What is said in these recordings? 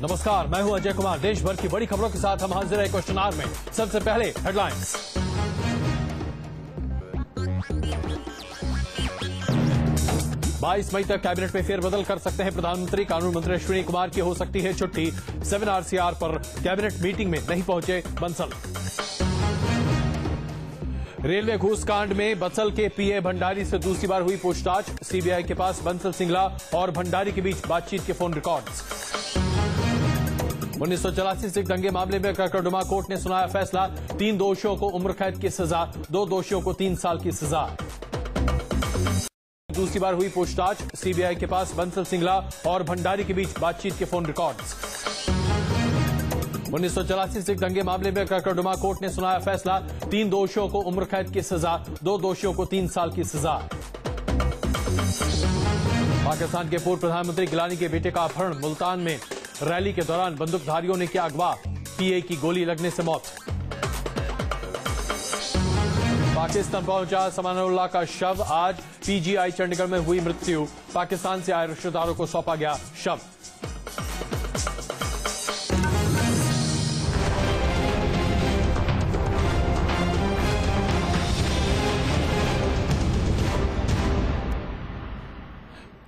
नमस्कार, मैं हूं अजय कुमार। देश भर की बड़ी खबरों के साथ हम हाजिर हैं क्वेश्चन आवर में। सबसे पहले हेडलाइंस। 22 मई तक कैबिनेट में फेरबदल कर सकते हैं प्रधानमंत्री। कानून मंत्री अश्विनी कुमार की हो सकती है छुट्टी। 7 RCR पर कैबिनेट मीटिंग में नहीं पहुंचे बंसल। रेलवे घूस कांड में बंसल के पीए भंडारी से दूसरी बार हुई पूछताछ। सीबीआई के पास बंसल सिंगला और भंडारी के बीच बातचीत के फोन रिकॉर्ड्स। 1984 सिख दंगे मामले में कड़कड़डुमा कोर्ट ने सुनाया फैसला। 3 दोषियों को उम्र कैद की सजा, 2 दोषियों को 3 साल की सजा। दूसरी बार हुई पूछताछ। सीबीआई के पास बंसल सिंगला और भंडारी के बीच बातचीत के फोन रिकॉर्ड्स। 1984 सिख दंगे मामले में कड़कड़डुमा कोर्ट ने सुनाया फैसला। 3 दोषियों को उम्र कैद की सजा, 2 दोषियों को 3 साल की सजा। पाकिस्तान के पूर्व प्रधानमंत्री गिलानी के बेटे का अपहरण। मुल्तान में रैली के दौरान बंदूकधारियों ने किया अगवा, पीए की गोली लगने से मौत। पाकिस्तान पहुंचा समानुल्लाह का शव। आज पीजीआई चंडीगढ़ में हुई मृत्यु। पाकिस्तान से आए रिश्तेदारों को सौंपा गया शव।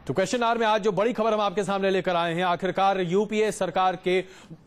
तो क्वेश्चन आवर में आज जो बड़ी खबर हम आपके सामने लेकर आए हैं, आखिरकार यूपीए सरकार के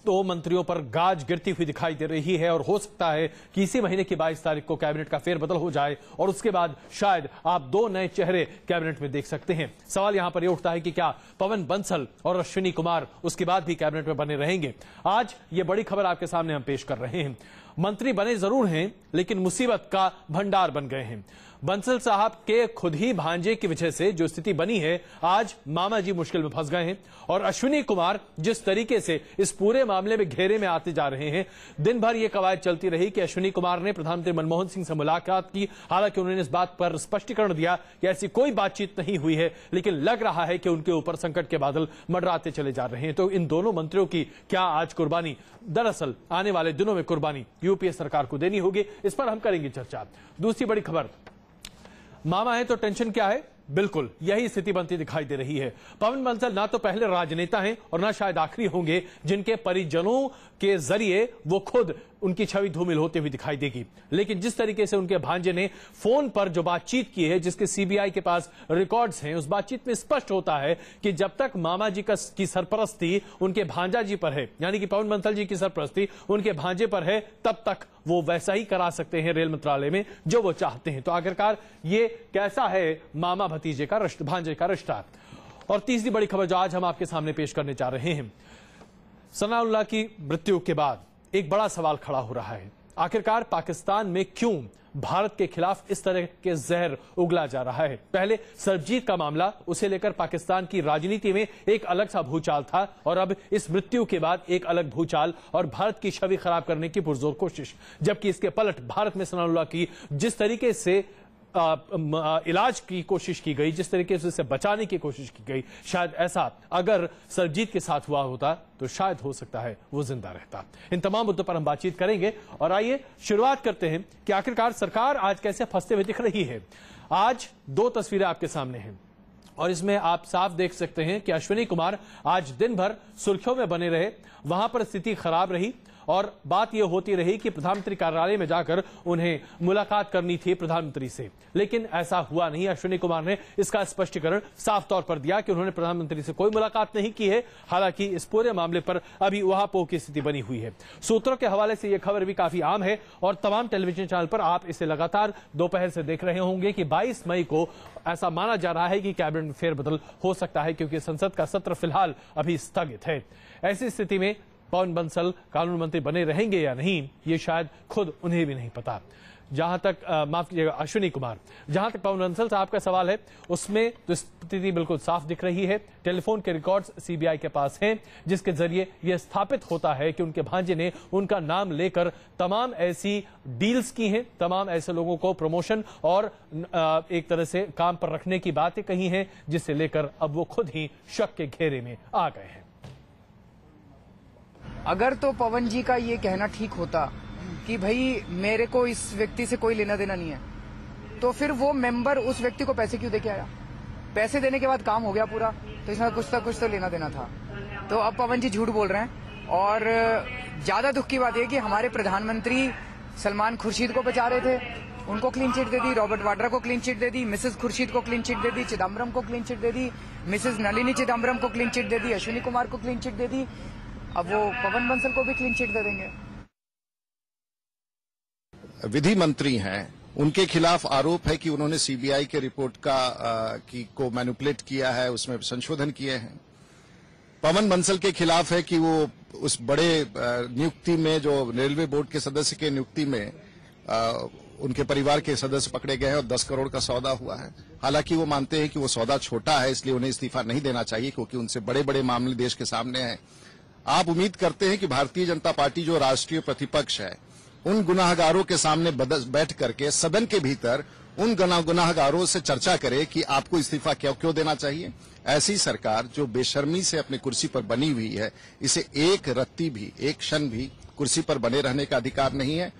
2 मंत्रियों पर गाज गिरती हुई दिखाई दे रही है और हो सकता है कि इसी महीने की 22 तारीख को कैबिनेट का फेरबदल हो जाए और उसके बाद शायद आप 2 नए चेहरे कैबिनेट में देख सकते हैं। सवाल यहां पर यह उठता है कि क्या पवन बंसल और अश्विनी कुमार उसके बाद भी कैबिनेट में बने रहेंगे। आज ये बड़ी खबर आपके सामने हम पेश कर रहे हैं। मंत्री बने जरूर हैं, लेकिन मुसीबत का भंडार बन गए हैं। बंसल साहब के खुद ही भांजे की वजह से जो स्थिति बनी है, आज मामा जी मुश्किल में फंस गए हैं। और अश्विनी कुमार जिस तरीके से इस पूरे मामले में घेरे में आते जा रहे हैं, दिन भर यह कवायद चलती रही कि अश्विनी कुमार ने प्रधानमंत्री मनमोहन सिंह से मुलाकात की। हालांकि उन्होंने इस बात पर स्पष्टीकरण दिया कि ऐसी कोई बातचीत नहीं हुई है, लेकिन लग रहा है कि उनके ऊपर संकट के बादल मंडराते चले जा रहे हैं। तो इन दोनों मंत्रियों की क्या आज कुर्बानी, दरअसल आने वाले दिनों में कुर्बानी यूपीए सरकार को देनी होगी, इस पर हम करेंगे चर्चा। दूसरी बड़ी खबर, मामा है तो टेंशन क्या है, बिल्कुल यही स्थिति बनती दिखाई दे रही है। पवन बंसल ना तो पहले राजनेता हैं और ना शायद आखिरी होंगे जिनके परिजनों के जरिए वो खुद उनकी छवि धूमिल होती हुई दिखाई देगी। लेकिन जिस तरीके से उनके भांजे ने फोन पर जो बातचीत की है, जिसके सीबीआई के पास रिकॉर्ड्स हैं, उस बातचीत में स्पष्ट होता है कि जब तक मामा जी की सरपरस्ती उनके भांजा जी पर है, यानी कि पवन बंसल जी की सरपरस्ती उनके भांजे पर है, तब तक वो वैसा ही करा सकते हैं रेल मंत्रालय में जो वो चाहते हैं। तो आखिरकार ये कैसा है मामा भतीजे का रिश्ता, भांजे का रिश्ता। और तीसरी बड़ी खबर जो आज हम आपके सामने पेश करने जा रहे हैं, सनाउल्लाह की मृत्यु के बाद एक बड़ा सवाल खड़ा हो रहा है। आखिरकार पाकिस्तान में क्यों भारत के खिलाफ इस तरह के जहर उगला जा रहा है। पहले सरबजीत का मामला, उसे लेकर पाकिस्तान की राजनीति में एक अलग सा भूचाल था और अब इस मृत्यु के बाद एक अलग भूचाल और भारत की छवि खराब करने की पुरजोर कोशिश। जबकि इसके पलट भारत में सनाउल्लाह की जिस तरीके से इलाज की कोशिश की गई, जिस तरीके से उसे बचाने की कोशिश की गई, शायद ऐसा अगर सरबजीत के साथ हुआ होता तो शायद हो सकता है वो जिंदा रहता। इन तमाम मुद्दों पर हम बातचीत करेंगे और आइए शुरुआत करते हैं कि आखिरकार सरकार आज कैसे फंसते हुए दिख रही है। आज 2 तस्वीरें आपके सामने हैं और इसमें आप साफ देख सकते हैं कि अश्विनी कुमार आज दिन भर सुर्खियों में बने रहे, वहां पर स्थिति खराब रही और बात यह होती रही कि प्रधानमंत्री कार्यालय में जाकर उन्हें मुलाकात करनी थी प्रधानमंत्री से, लेकिन ऐसा हुआ नहीं। अश्विनी कुमार ने इसका स्पष्टीकरण साफ तौर पर दिया कि उन्होंने प्रधानमंत्री से कोई मुलाकात नहीं की है। हालांकि इस पूरे मामले पर अभी उहापोह की स्थिति बनी हुई है। सूत्रों के हवाले से यह खबर भी काफी आम है और तमाम टेलीविजन चैनल पर आप इसे लगातार दोपहर से देख रहे होंगे कि 22 मई को ऐसा माना जा रहा है कि कैबिनेट में फेरबदल हो सकता है, क्योंकि संसद का सत्र फिलहाल अभी स्थगित है। ऐसी स्थिति में पवन बंसल कानून मंत्री बने रहेंगे या नहीं, ये शायद खुद उन्हें भी नहीं पता। जहां तक माफ कीजिएगा अश्विनी कुमार, जहां तक पवन बंसल साहब का सवाल है, उसमें तो स्थिति बिल्कुल साफ दिख रही है। टेलीफोन के रिकॉर्ड्स सीबीआई के पास हैं, जिसके जरिए यह स्थापित होता है कि उनके भांजे ने उनका नाम लेकर तमाम ऐसी डील्स की हैं, तमाम ऐसे लोगों को प्रमोशन और एक तरह से काम पर रखने की बातें कही हैं, जिससे लेकर अब वो खुद ही शक के घेरे में आ गए हैं। अगर तो पवन जी का ये कहना ठीक होता कि भाई मेरे को इस व्यक्ति से कोई लेना देना नहीं है, तो फिर वो मेंबर उस व्यक्ति को पैसे क्यों देके आया? पैसे देने के बाद काम हो गया पूरा, तो इसमें कुछ तो लेना देना था। तो अब पवन जी झूठ बोल रहे हैं। और ज्यादा दुख की बात यह कि हमारे प्रधानमंत्री सलमान खुर्शीद को बचा रहे थे, उनको क्लीन चिट दे दी, रॉबर्ट वाड्रा को क्लीन चिट दे दी, मिसेस खुर्शीद को क्लीन चिट दे दी, चिदम्बरम को क्लीन चिट दे दी, मिसेस नलिनी चिदम्बरम को क्लीन चिट दे दी, अश्विनी कुमार को क्लीन चिट दे दी, अब वो पवन बंसल को भी क्लीन चिट दे देंगे। विधि मंत्री हैं, उनके खिलाफ आरोप है कि उन्होंने सीबीआई के रिपोर्ट को मैनिपुलेट किया है, उसमें संशोधन किए हैं। पवन बंसल के खिलाफ है कि वो उस बड़े नियुक्ति में, जो रेलवे बोर्ड के सदस्य के नियुक्ति में उनके परिवार के सदस्य पकड़े गए हैं और 10 करोड़ का सौदा हुआ है। हालांकि वो मानते हैं कि वो सौदा छोटा है, इसलिए उन्हें इस्तीफा नहीं देना चाहिए, क्योंकि उनसे बड़े बड़े मामले देश के सामने हैं। आप उम्मीद करते हैं कि भारतीय जनता पार्टी जो राष्ट्रीय प्रतिपक्ष है, उन गुनाहगारों के सामने बैठ करके सदन के भीतर उन गुनाहगारों से चर्चा करे कि आपको इस्तीफा क्यों देना चाहिए। ऐसी सरकार जो बेशर्मी से अपनी कुर्सी पर बनी हुई है, इसे एक रत्ती भी, एक क्षण भी कुर्सी पर बने रहने का अधिकार नहीं है।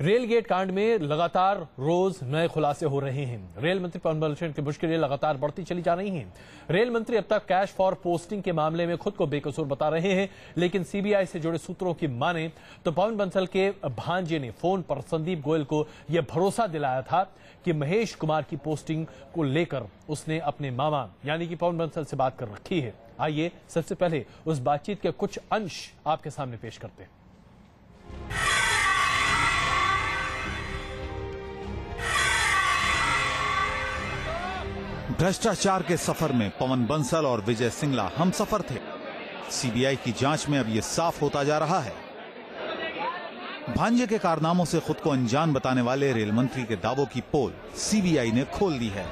रेल गेट कांड में लगातार रोज नए खुलासे हो रहे हैं। रेल मंत्री पवन बंसल की मुश्किलें लगातार बढ़ती चली जा रही हैं। रेल मंत्री अब तक कैश फॉर पोस्टिंग के मामले में खुद को बेकसूर बता रहे हैं, लेकिन सीबीआई से जुड़े सूत्रों की माने तो पवन बंसल के भांजे ने फोन पर संदीप गोयल को यह भरोसा दिलाया था कि महेश कुमार की पोस्टिंग को लेकर उसने अपने मामा यानी कि पवन बंसल से बात कर रखी है। आइए सबसे पहले उस बातचीत के कुछ अंश आपके सामने पेश करते हैं। भ्रष्टाचार के सफर में पवन बंसल और विजय सिंगला हमसफर थे। सीबीआई की जांच में अब यह साफ होता जा रहा है। भांजे के कारनामों से खुद को अनजान बताने वाले रेल मंत्री के दावों की पोल सीबीआई ने खोल दी है।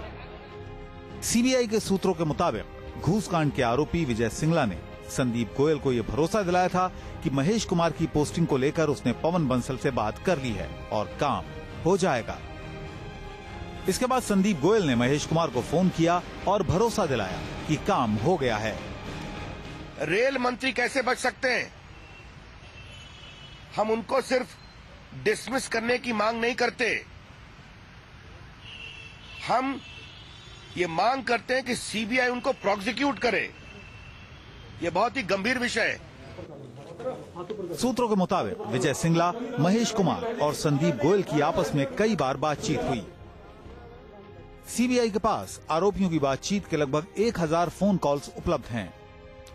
सीबीआई के सूत्रों के मुताबिक घूसकांड के आरोपी विजय सिंगला ने संदीप गोयल को यह भरोसा दिलाया था कि महेश कुमार की पोस्टिंग को लेकर उसने पवन बंसल से बात कर ली है और काम हो जाएगा। इसके बाद संदीप गोयल ने महेश कुमार को फोन किया और भरोसा दिलाया कि काम हो गया है। रेल मंत्री कैसे बच सकते हैं? हम उनको सिर्फ डिसमिस करने की मांग नहीं करते, हम ये मांग करते हैं कि सीबीआई उनको प्रोसिक्यूट करे। ये बहुत ही गंभीर विषय है। सूत्रों के मुताबिक विजय सिंगला, महेश कुमार और संदीप गोयल की आपस में कई बार बातचीत हुई। सीबीआई के पास आरोपियों की बातचीत के लगभग 1000 फोन कॉल्स उपलब्ध हैं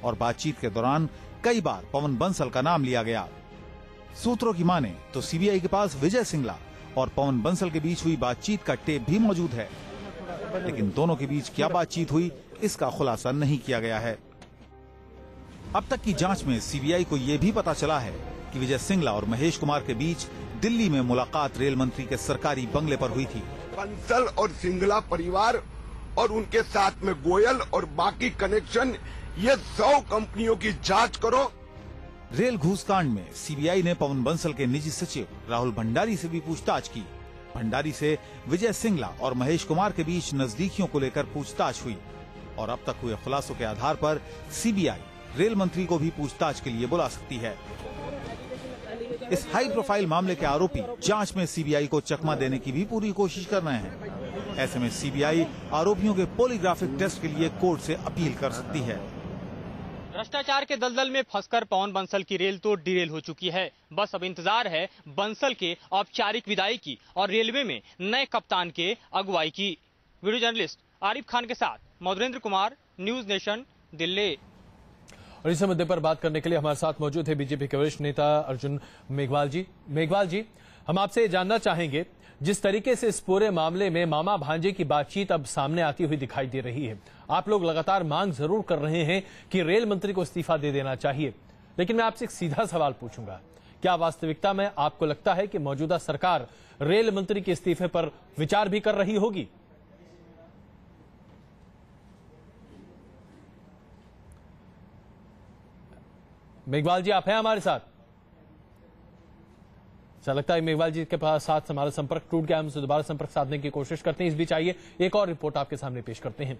और बातचीत के दौरान कई बार पवन बंसल का नाम लिया गया। सूत्रों की माने तो सीबीआई के पास विजय सिंगला और पवन बंसल के बीच हुई बातचीत का टेप भी मौजूद है, लेकिन दोनों के बीच क्या बातचीत हुई इसका खुलासा नहीं किया गया है। अब तक की जांच में सीबीआई को यह भी पता चला है कि विजय सिंगला और महेश कुमार के बीच दिल्ली में मुलाकात रेल मंत्री के सरकारी बंगले पर हुई थी। बंसल और सिंगला परिवार और उनके साथ में गोयल और बाकी कनेक्शन, ये 100 कंपनियों की जांच करो। रेल घूसकांड में सीबीआई ने पवन बंसल के निजी सचिव राहुल भंडारी से भी पूछताछ की। भंडारी से विजय सिंगला और महेश कुमार के बीच नजदीकियों को लेकर पूछताछ हुई और अब तक हुए खुलासों के आधार पर सीबीआई रेल मंत्री को भी पूछताछ के लिए बुला सकती है। इस हाई प्रोफाइल मामले के आरोपी जांच में सीबीआई को चकमा देने की भी पूरी कोशिश कर रहे हैं। ऐसे में सीबीआई आरोपियों के पॉलीग्राफिक टेस्ट के लिए कोर्ट से अपील कर सकती है। भ्रष्टाचार के दलदल में फंसकर पवन बंसल की रेल तो डिरेल हो चुकी है। बस अब इंतजार है बंसल के औपचारिक विदाई की और रेलवे में नए कप्तान के अगुवाई की। वीडियो जर्नलिस्ट आरिफ खान के साथ मधुरेंद्र कुमार, न्यूज नेशन, दिल्ली। और इस मुद्दे पर बात करने के लिए हमारे साथ मौजूद है बीजेपी के वरिष्ठ नेता अर्जुन मेघवाल जी। मेघवाल जी, हम आपसे जानना चाहेंगे, जिस तरीके से इस पूरे मामले में मामा भांजे की बातचीत अब सामने आती हुई दिखाई दे रही है, आप लोग लगातार मांग जरूर कर रहे हैं कि रेल मंत्री को इस्तीफा दे देना चाहिए, लेकिन मैं आपसे एक सीधा सवाल पूछूंगा, क्या वास्तविकता में आपको लगता है कि मौजूदा सरकार रेल मंत्री के इस्तीफे पर विचार भी कर रही होगी? मेघवाल जी, आप हैं हमारे साथ? ऐसा लगता है मेघवाल जी के पास साथ हमारा संपर्क टूट गया। हम उनसे दोबारा संपर्क साधने की कोशिश करते हैं। इस बीच आइए एक और रिपोर्ट आपके सामने पेश करते हैं।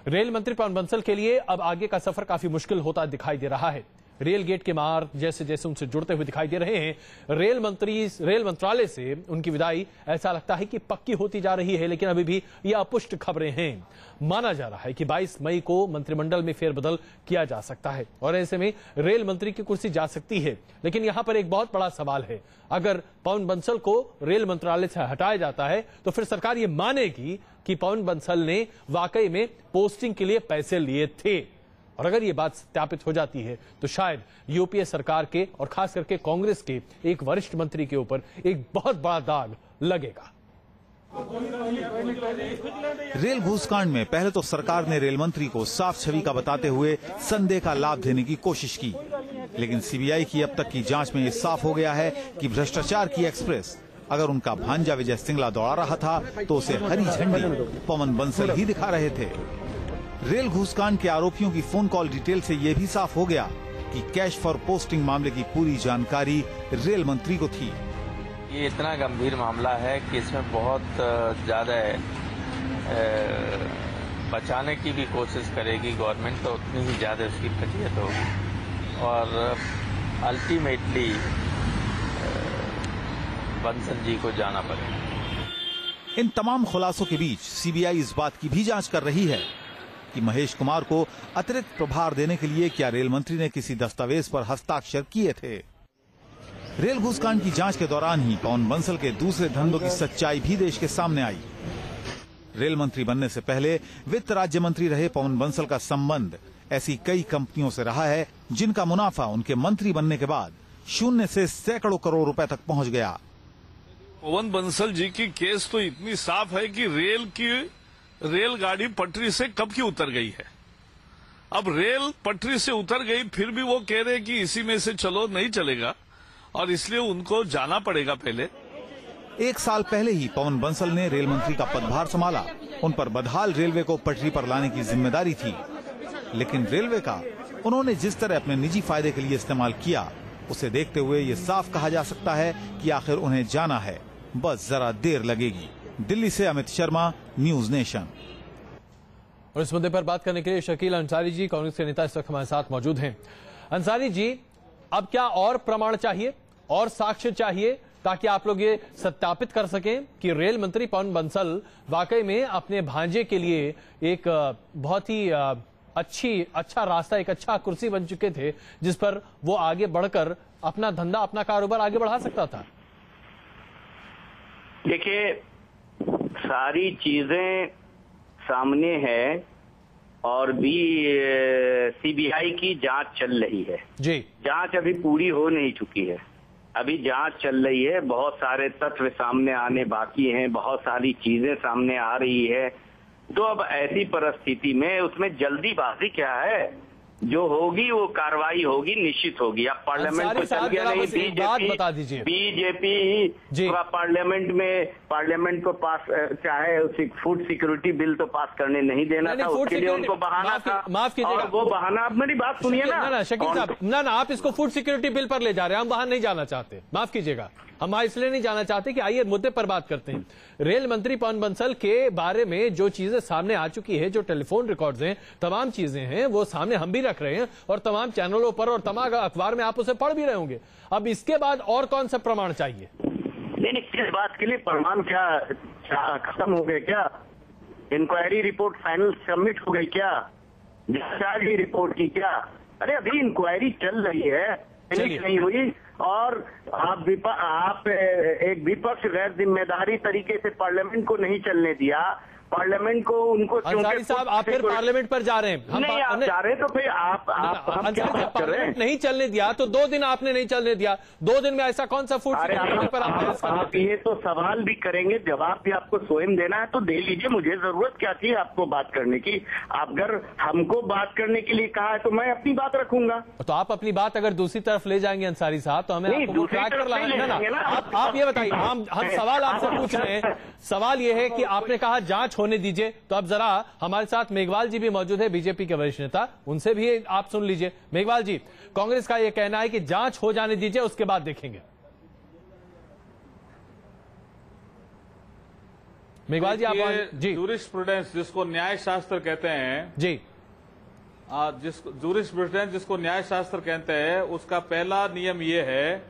रेल मंत्री पवन बंसल के लिए अब आगे का सफर काफी मुश्किल होता दिखाई दे रहा है। रेल गेट के मार्ग जैसे जैसे उनसे जुड़ते हुए दिखाई दे रहे हैं। रेल मंत्रालय से उनकी विदाई ऐसा लगता है कि पक्की होती जा रही है, लेकिन अभी भी ये अपुष्ट खबरें हैं। माना जा रहा है कि 22 मई को मंत्रिमंडल में फेरबदल किया जा सकता है और ऐसे में रेल मंत्री की कुर्सी जा सकती है। लेकिन यहां पर एक बहुत बड़ा सवाल है, अगर पवन बंसल को रेल मंत्रालय से हटाया जाता है तो फिर सरकार ये मानेगी कि पवन बंसल ने वाकई में पोस्टिंग के लिए पैसे लिए थे। और अगर ये बात सत्यापित हो जाती है तो शायद यूपीए सरकार के और खास करके कांग्रेस के एक वरिष्ठ मंत्री के ऊपर एक बहुत बड़ा दाग लगेगा। रेल घूसकांड में पहले तो सरकार ने रेल मंत्री को साफ छवि का बताते हुए संदेह का लाभ देने की कोशिश की, लेकिन सीबीआई की अब तक की जांच में ये साफ हो गया है कि भ्रष्टाचार की एक्सप्रेस अगर उनका भांजा विजय सिंगला दौड़ा रहा था तो उसे हरी झंडी पवन बंसल ही दिखा रहे थे। रेल घूसकांड के आरोपियों की फोन कॉल डिटेल से यह भी साफ हो गया कि कैश फॉर पोस्टिंग मामले की पूरी जानकारी रेल मंत्री को थी। ये इतना गंभीर मामला है कि इसमें बहुत ज्यादा बचाने की भी कोशिश करेगी गवर्नमेंट, तो उतनी ही ज्यादा उसकी फजीयत होगी और अल्टीमेटली बंसल जी को जाना पड़ेगा। इन तमाम खुलासों के बीच सीबीआई इस बात की भी जांच कर रही है कि महेश कुमार को अतिरिक्त प्रभार देने के लिए क्या रेल मंत्री ने किसी दस्तावेज पर हस्ताक्षर किए थे। रेल घूसकांड की जांच के दौरान ही पवन बंसल के दूसरे धंधों की सच्चाई भी देश के सामने आई। रेल मंत्री बनने से पहले वित्त राज्य मंत्री रहे पवन बंसल का संबंध ऐसी कई कंपनियों से रहा है जिनका मुनाफा उनके मंत्री बनने के बाद शून्य से सैकड़ों करोड़ रुपए तक पहुंच गया। पवन बंसल जी की केस तो इतनी साफ है कि रेलगाड़ी पटरी से कब की उतर गई है। अब रेल पटरी से उतर गई, फिर भी वो कह रहे कि इसी में से चलो, नहीं चलेगा और इसलिए उनको जाना पड़ेगा। पहले 1 साल पहले ही पवन बंसल ने रेल मंत्री का पदभार संभाला। उन पर बदहाल रेलवे को पटरी पर लाने की जिम्मेदारी थी, लेकिन रेलवे का उन्होंने जिस तरह अपने निजी फायदे के लिए इस्तेमाल किया, उसे देखते हुए ये साफ कहा जा सकता है कि आखिर उन्हें जाना है, बस जरा देर लगेगी। दिल्ली से अमित शर्मा, न्यूज नेशन। और इस मुद्दे पर बात करने के लिए शकील अंसारी जी, कांग्रेस के नेता, इस वक्त हमारे साथ मौजूद हैं। अंसारी जी, अब क्या और प्रमाण चाहिए और साक्ष्य चाहिए ताकि आप लोग ये सत्यापित कर सकें कि रेल मंत्री पवन बंसल वाकई में अपने भांजे के लिए एक बहुत ही अच्छा रास्ता, एक अच्छा कुर्सी बन चुके थे जिस पर वो आगे बढ़कर अपना धंधा, अपना कारोबार आगे बढ़ा सकता था? देखिए, सारी चीजें सामने है और भी सीबीआई की जांच चल रही है जी। जांच अभी पूरी हो नहीं चुकी है, अभी जांच चल रही है। बहुत सारे तथ्य सामने आने बाकी हैं, बहुत सारी चीजें सामने आ रही है। तो अब ऐसी परिस्थिति में उसमें जल्दीबाजी क्या है? जो होगी वो कार्रवाई होगी, निश्चित होगी। अब पार्लियामेंट को चल गया नहीं, बीजेपी पार्लियामेंट को पास चाहे फूड सिक्योरिटी बिल तो पास करने नहीं देना था, उसके लिए उनको बहाना था। माफ कीजिएगा, वो बहाना, अब मेरी बात सुनिए ना शकील साहब, ना आप इसको फूड सिक्योरिटी बिल पर ले जा रहे हैं, हम वहां नहीं जाना चाहते। माफ कीजिएगा, हम इसलिए नहीं जाना चाहते कि आइए मुद्दे पर बात करते हैं। रेल मंत्री पवन बंसल के बारे में जो चीजें सामने आ चुकी है, जो टेलीफोन रिकॉर्ड्स हैं, तमाम चीजें हैं, वो सामने हम भी रख रहे हैं और तमाम चैनलों पर और तमाम अखबार में आप उसे पढ़ भी रहे होंगे। अब इसके बाद और कौन सा प्रमाण चाहिए? नहीं, किस बात के लिए प्रमाण? क्या खत्म हो गए क्या? इंक्वायरी रिपोर्ट फाइनल सबमिट हो गई क्या? जांच की रिपोर्ट की क्या? अरे अभी इंक्वायरी चल रही है, फिनिश नहीं हुई। और आप एक विपक्ष गैर जिम्मेदारी तरीके से पार्लियामेंट को नहीं चलने दिया। पार्लियामेंट को उनको अंसारी साहब, आप फिर पार्लियामेंट पर जा रहे हैं? नहीं, आप जा रहे हैं तो फिर आप पार्लियामेंट नहीं चलने दिया तो 2 दिन आपने नहीं चलने दिया। 2 दिन में ऐसा कौन सा फूड पर आप ये तो सवाल भी करेंगे, जवाब भी आपको स्वयं देना है तो दे लीजिए। मुझे जरूरत क्या थी आपको बात करने की? अगर हमको बात करने के लिए कहा है तो मैं अपनी बात रखूंगा। तो आप अपनी बात अगर दूसरी तरफ ले जाएंगे अंसारी साहब, तो हमें आप ये बताइए, हम सवाल आपसे पूछ रहे हैं। सवाल ये है कि आपने कहा जांच होने दीजिए, तो अब जरा हमारे साथ मेघवाल जी भी मौजूद है, बीजेपी के वरिष्ठ नेता, उनसे भी आप सुन लीजिए। मेघवाल जी, कांग्रेस का यह कहना है कि जांच हो जाने दीजिए, उसके बाद देखेंगे। मेघवाल जी, आप जी। जूरिस्प्रूडेंस जिसको न्याय शास्त्र कहते हैं जी, जिसको जूरिस्प्रूडेंस जिसको न्याय शास्त्र कहते हैं, उसका पहला नियम ये है